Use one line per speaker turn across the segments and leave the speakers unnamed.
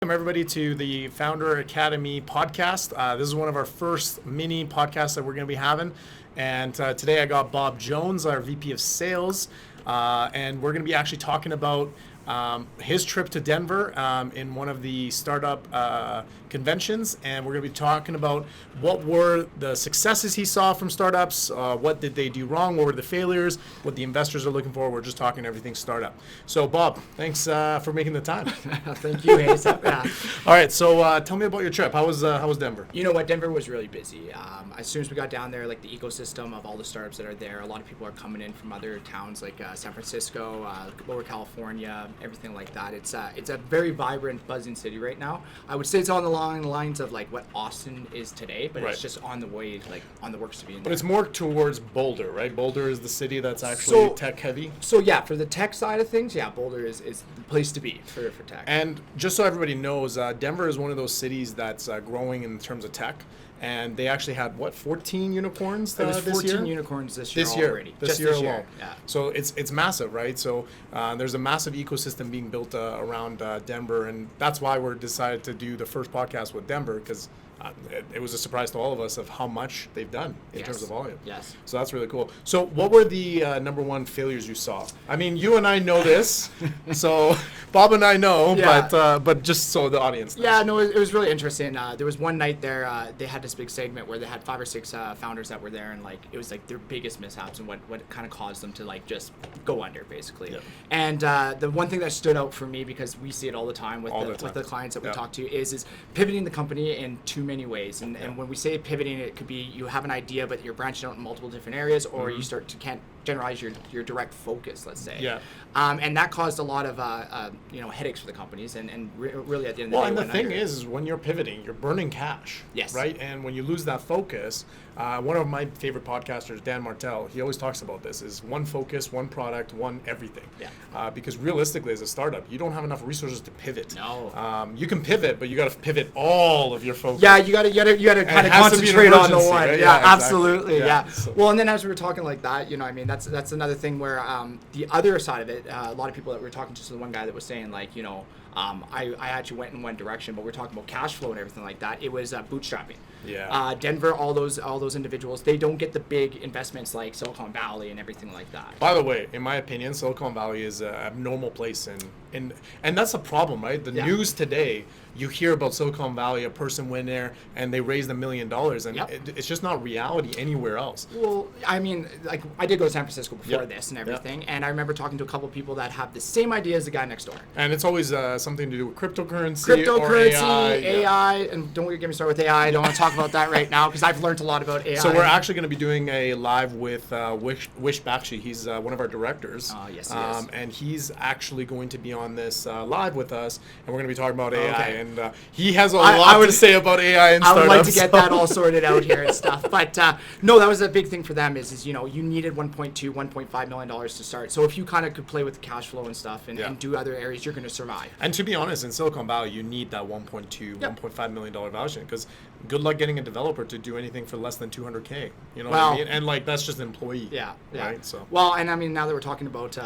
welcome everybody to the Founder Academy podcast. This is one of our first mini podcasts that we're going to be having. And today I got Bob Jones, our VP of Sales, and we're going to be actually talking about his trip to Denver in one of the startup conventions, and we're going to be talking about what were the successes he saw from startups, what did they do wrong, what were the failures, what the investors are looking for. We're just talking everything startup. So Bob, thanks for making the time.
Thank you, Hayes. Yeah.
All right, so tell me about your trip. How was Denver?
You know what, Denver was really busy. As soon as we got down there, like the ecosystem of all the startups that are there, a lot of people are coming in from other towns like San Francisco, Lower California, everything like that. It's a very vibrant, buzzing city right now. I would say it's on the lines of like what Austin is today, but it's just on the way, like on the works to be in there.
But it's more towards Boulder, right? Boulder is the city that's actually tech heavy.
So yeah, for the tech side of things, yeah, Boulder is the place to be for tech.
And just so everybody knows, Denver is one of those cities that's growing in terms of tech. And they actually had, 14 unicorns
this year? 14 unicorns this year already.
This year alone.
Yeah.
So it's massive, right? So there's a massive ecosystem being built around Denver, and that's why we're decided to do the first podcast with Denver, because it was a surprise to all of us of how much they've done in terms of volume.
Yes.
So that's really cool. So what were the number one failures you saw? I mean, you and I know this, so Bob and I know, but just so the audience knows.
Yeah, no, it was really interesting. There was one night there, they had this big segment where they had 5 or 6 founders that were there, and like it was like their biggest mishaps and what kind of caused them to like just go under, basically. Yep. And the one thing that stood out for me, because we see it all the time with the clients that we talk to, is pivoting the company in too many ways. And when we say pivoting, it could be you have an idea, but you're branching out in multiple different areas, or you start to can't generalize your direct focus, let's say.
Yeah.
And that caused a lot of headaches for the companies, and really at the end of the day.
Well, and the thing is when you're pivoting, you're burning cash.
Yes.
Right? And when you lose that focus, one of my favorite podcasters, Dan Martell, he always talks about this, is one focus, one product, one everything. Yeah. Because realistically, as a startup, you don't have enough resources to pivot.
No.
You can pivot, but you got to pivot all of your focus.
Yeah, you got to kind of concentrate on the one.
Right?
Yeah,
exactly.
absolutely. Yeah.
So.
Well, and then as we were talking like that, I mean, that's another thing where the other side of it, a lot of people that we were talking to, so the one guy that was saying like, I actually went in one direction, but we're talking about cash flow and everything like that. It was bootstrapping.
Yeah.
Denver, all those individuals, they don't get the big investments like Silicon Valley and everything like that.
By the way, in my opinion, Silicon Valley is an abnormal place, and that's a problem, right? The news today, you hear about Silicon Valley, a person went there and they raised $1 million, and it's just not reality anywhere else.
Well, I mean, like I did go to San Francisco before this and everything, and I remember talking to a couple of people that have the same idea as the guy next door.
And it's always something to do with cryptocurrency or AI.
And don't get me started with AI. I don't want to talk about that right now because I've learned a lot about AI.
So we're actually going to be doing a live with Wish Bakshi. He's one of our directors.
Yes, he is.
And he's actually going to be on this live with us, and we're going to be talking about AI.
Okay.
And he has a lot to say about AI and startups.
I would like to get that all sorted out here and stuff. But no, that was a big thing for them is you needed $1.5 million to start. So if you kind of could play with the cash flow and stuff and do other areas, you're going to survive.
And to be honest, in Silicon Valley, you need that $1.5 million valuation, because good luck getting a developer to do anything for less than $200K. You know what I mean? And like that's just an employee.
Yeah.
Right. So.
Well, and I mean now that we're talking about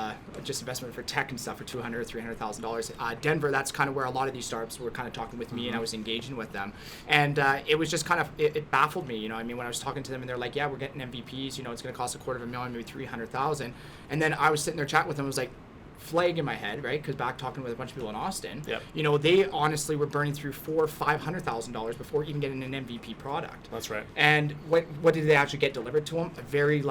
just investment for tech and stuff for $200,000, $300,000, Denver, that's kind of where a lot of these startups were kind of talking with me, and I was engaging with them, and it was just kind of it baffled me. I mean, when I was talking to them and they're like, yeah, we're getting MVPs. It's going to cost $250,000, maybe $300,000, and then I was sitting there chatting with them. I was like, flag in my head, right? Because back talking with a bunch of people in Austin, they honestly were burning through $400,000 or $500,000 before even getting an MVP product.
That's right.
And what did they actually get delivered to them? A very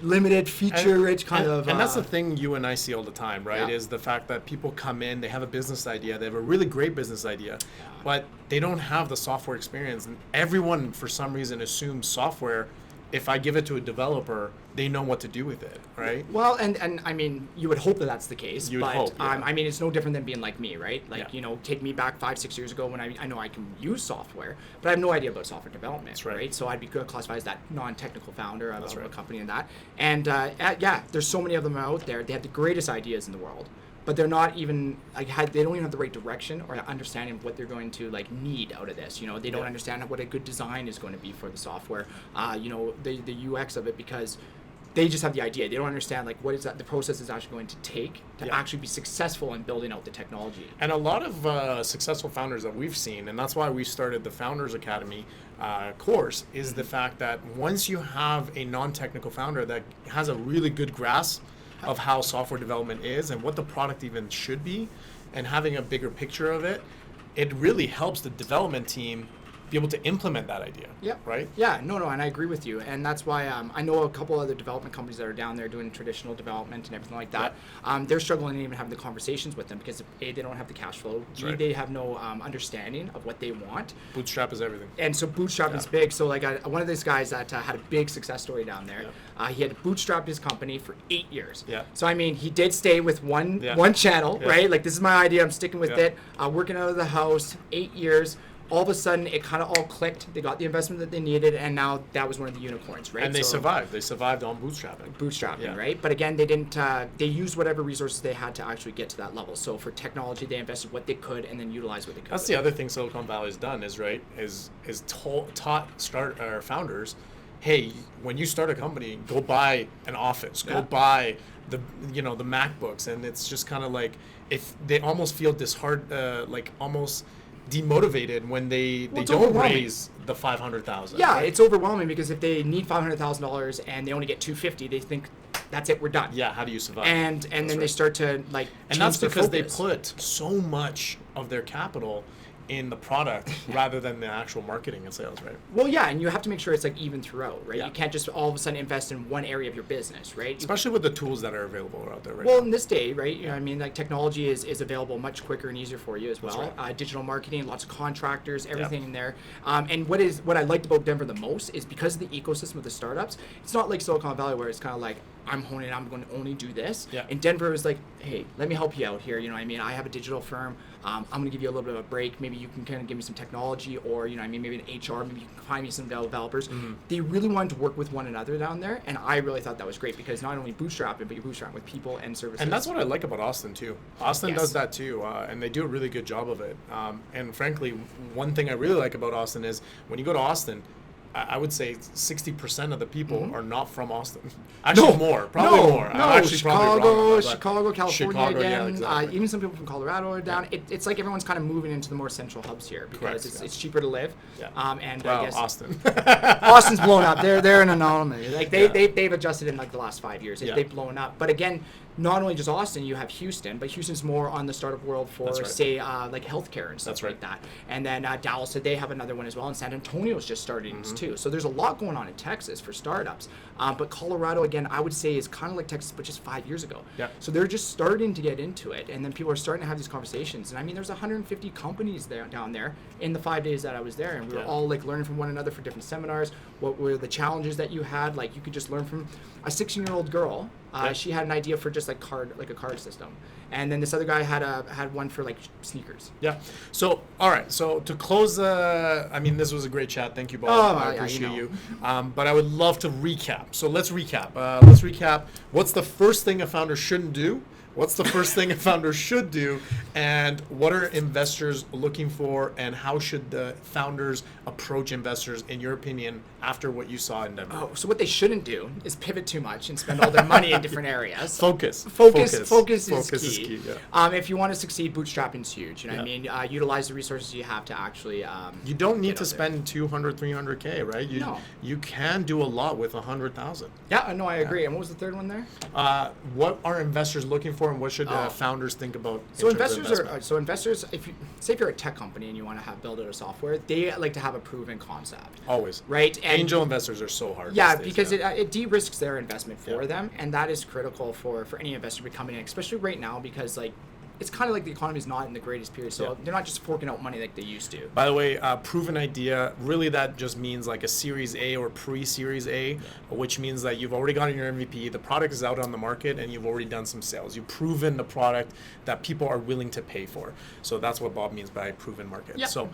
limited feature-rich kind of.
And that's the thing you and I see all the time, right? Is the fact that people come in, they have a business idea, they have a really great business idea, but they don't have the software experience. And everyone, for some reason, assumes software, if I give it to a developer, they know what to do with it, right?
Well, and I mean, you would hope that that's the case.
You would hope,
I mean, it's no different than being like me, right? Like, take me back 5-6 years ago when I know I can use software, but I have no idea about software development, right? So I'd be classified as that non-technical founder of a company and that. And there's so many of them out there. They have the greatest ideas in the world, but they're not even they don't even have the right direction or understanding of what they're going to need out of this. They don't understand what a good design is going to be for the software. The UX of it, because they just have the idea. They don't understand like what is that the process is actually going to take to
Yeah.
actually be successful in building out the technology.
And a lot of successful founders that we've seen, and that's why we started the Founders Academy course, is the fact that once you have a non-technical founder that has a really good grasp of how software development is and what the product even should be, and having a bigger picture of it, it really helps the development team be able to implement that idea.
Yeah.
Right?
Yeah, no, and I agree with you. And that's why I know a couple other development companies that are down there doing traditional development and everything like that. They're struggling to even have the conversations with them because A, they don't have the cash flow. B,
right.
they have no understanding of what they want.
Bootstrap is everything.
And so bootstrapping's big. So like one of these guys that had a big success story down there, he had bootstrapped his company for 8 years.
Yeah.
So I mean, he did stay with one channel,
Yeah.
right? Like this is my idea. I'm sticking with it. Working out of the house, 8 years. All of a sudden, it kind of all clicked. They got the investment that they needed, and now that was one of the unicorns, right?
And they survived. They survived on bootstrapping.
Bootstrapping, right? But again, they didn't. They used whatever resources they had to actually get to that level. So for technology, they invested what they could, and then utilized what they could.
That's the other thing Silicon Valley's done is taught founders, hey, when you start a company, go buy an office, go buy the MacBooks, and it's just kind of like if they almost feel almost demotivated when they don't raise the $500,000.
Yeah,
right?
it's overwhelming because if they need $500,000 and they only get $250,000, they think that's it, we're done.
Yeah, how do you survive?
And then they start to like.
And that's because they
focus.
put so much of their capital in the product rather than the actual marketing and sales, right?
Well, yeah, and you have to make sure it's like even throughout, right?
Yeah.
You can't just all of a sudden invest in one area of your business, right?
Especially with the tools that are available out there right
Well,
now.
in this day, right? You know, I mean, like technology is available much quicker and easier for you as well.
right.
Digital marketing, lots of contractors, everything in there. And what I liked about Denver the most is because of the ecosystem of the startups. It's not like Silicon Valley where it's kind of like I'm honing. I'm going to only do this.
Yeah.
In Denver, it was like, hey, let me help you out here. You know, what I mean, I have a digital firm. I'm going to give you a little bit of a break. Maybe you can kind of give me some technology, or you know, I mean, maybe an HR. Maybe you can find me some developers.
Mm-hmm.
They really wanted to work with one another down there, and I really thought that was great because not only bootstrapping, but you're bootstrapping with people and services.
And that's what I like about Austin too. Austin
Yes.
does that too, and they do a really good job of it. And frankly, one thing I really like about Austin is when you go to Austin, I would say 60% of the people are not from Austin. Actually, probably more.
No,
I'm actually probably wrong about that.
Chicago, California
Chicago,
again.
yeah, exactly.
Even some people from Colorado are down. It's like everyone's kind of moving into the more central hubs here because
Correct,
it's cheaper to live.
Yeah.
And
Well,
I guess
Austin.
Austin's blown up. They're an anomaly. Like they've adjusted in like the last 5 years.
Yeah.
They've blown up. But again, not only just Austin, you have Houston, but Houston's more on the startup world for
That's right.
say like healthcare and stuff
That's right.
like that. And then Dallas said they have another one as well, and San Antonio's just starting
Mm-hmm.
too. So there's a lot going on in Texas for startups. But Colorado, again, I would say is kind of like Texas, but just 5 years ago.
Yeah.
So they're just starting to get into it, and then people are starting to have these conversations. And I mean, there's 150 companies down there in the 5 days that I was there, and we were all like learning from one another for different seminars. What were the challenges that you had? Like you could just learn from a 16-year-old girl. She had an idea for just like a card system, and then this other guy had one for like sneakers.
Yeah. So, all right. So to close, I mean, this was a great chat. Thank you, Bob.
Oh,
I
yeah,
appreciate
you
you. But I would love to recap. So let's recap. What's the first thing a founder shouldn't do? What's the first thing a founder should do? And what are investors looking for? And how should the founders approach investors, in your opinion, after what you saw in Denver?
Oh, so what they shouldn't do is pivot too much and spend all their money in different areas.
Focus
Focus is key.
Yeah.
If you want to succeed, bootstrapping's huge. You know what I
Yeah.
mean? Utilize the resources you have to actually.
You don't need
get
to
out there.
spend 200, 300K, right?
No.
You can do a lot with 100,000.
Yeah, no, I agree. And what was the third one there?
What are investors looking for, and what should
Oh.
founders think about?
So
in terms of
investors, if you're a tech company and you want to build out a software, they like to have a proven concept,
always
right? And
angel investors are so hard.
yeah,
these days,
because
yeah.
it de-risks their investment for
Yeah.
them, and that is critical for any investor to be coming in, especially right now because like it's kind of like the economy is not in the greatest period, so
Yeah.
they're not just forking out money like they used to.
By the way, proven idea, really that just means like a Series A or pre-Series A, which means that you've already gotten your MVP, the product is out on the market, and you've already done some sales. You've proven the product that people are willing to pay for. So that's what Bob means by proven market.
Yeah.
So,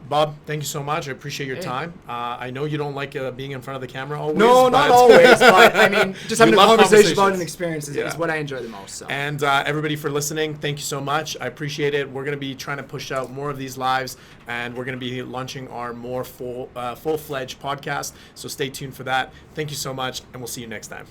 Bob, thank you so much. I appreciate your
Hey.
time. I know you don't like being in front of the camera always.
No, not always, but I mean, just having a
love
conversation about
conversations.
an experience is
Yeah.
what I enjoy the most. So.
And everybody for listening, thank you so much. I appreciate it. We're going to be trying to push out more of these lives, and we're going to be launching our more full-fledged podcast. So stay tuned for that. Thank you so much, and we'll see you next time.